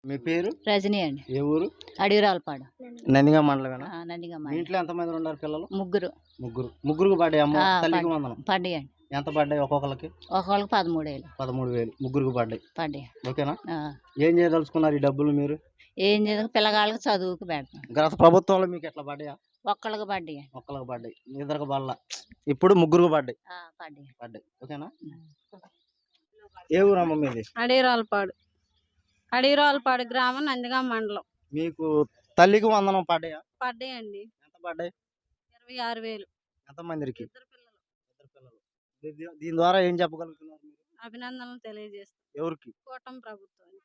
మీ పేరు? రజనీ అండి. ఏ ఊరు? అడిగిరాలపాడు. నందిగా మండలమేనా? నందిగా మీ ఇంట్లో ఎంతమంది ఉన్నారు పిల్లలు? ముగ్గురు. ముగ్గురికి పడ్డాయి అమ్మ తల్లికి వందనం? పడ్డాయండి. ఎంత పడ్డాయి ఒక్కొక్కరికి? ఒక్కొక్కరికి 13,000. 13,000 ముగ్గురికి పడ్డాయి. ఓకేనా? ఏం చేయదలుచుకున్నారు ఈ డబ్బులు మీరు? ఏం చేయదు, పిల్లగాళ్ళకి చదువుకు పెడతాం. గత ప్రభుత్వంలో మీకు ఎట్లా పడ్డాయా? ఒక్కళ్ళకి పడ్డాయి. ఇద్దరికి పడలా. ఇప్పుడు ముగ్గురికి పడ్డాయి. ఓకేనా? ఏ ఊరమ్మ మీది? అడిగిరాలపాడు గ్రామం, నందిగా మండలం. మీకు తల్లికి వందనం పడ్డాయా? పడ్డాయండి. ఎంత పడ్డాయి? 26,000. ఎంతమందికి? ఇద్దరు పిల్లలు. దీని ద్వారా ఏం చెప్పగలుగుతున్నారు? అభినందనలు తెలియజేస్తాం. ఎవరికి? కూటమి ప్రభుత్వానికి.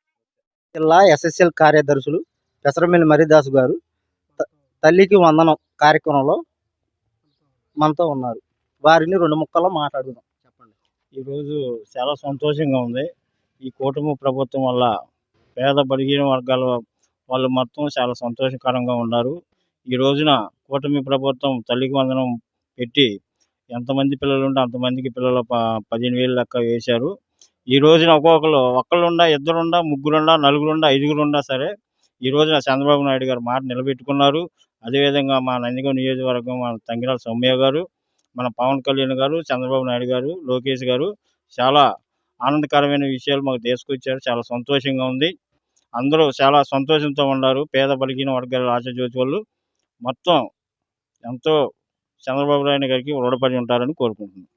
జిల్లా ఎస్ఎస్ఎల్ కార్యదర్శులు పెసరమిల్లి మరిదాసు గారు తల్లికి వందనం కార్యక్రమంలో మనతో ఉన్నారు. వారిని 2 ముక్కల్లో మాట్లాడుదాం. చెప్పండి. ఈరోజు చాలా సంతోషంగా ఉంది. ఈ కూటమి ప్రభుత్వం వల్ల పేద బలహీన వర్గాల వాళ్ళు మొత్తం చాలా సంతోషకరంగా ఉన్నారు. ఈ రోజున కూటమి ప్రభుత్వం తల్లికి వందనం పెట్టి ఎంతమంది పిల్లలు ఉంటే అంతమందికి పిల్లలు 15,000 లెక్క వేశారు. ఈ రోజున ఒక్కళ్ళుండా, ఇద్దరుండా, ముగ్గురుండా, నలుగురుండా, ఐదుగురుండా సరే ఈ రోజున చంద్రబాబు నాయుడు గారు మాట నిలబెట్టుకున్నారు. అదేవిధంగా మా నందిగాం నియోజకవర్గం మన తంగిరాల సౌమ్య గారు, మన పవన్ కళ్యాణ్ గారు, చంద్రబాబు నాయుడు గారు, లోకేష్ గారు చాలా ఆనందకరమైన విషయాలు మాకు తీసుకొచ్చారు. చాలా సంతోషంగా ఉంది. అందరూ చాలా సంతోషంతో ఉన్నారు. పేద బలహీన వర్గాల ఆశాజ్యోతి వాళ్ళు మొత్తం ఎంతో చంద్రబాబు నాయుడు గారికి రుణపడి ఉంటారని కోరుకుంటున్నాను.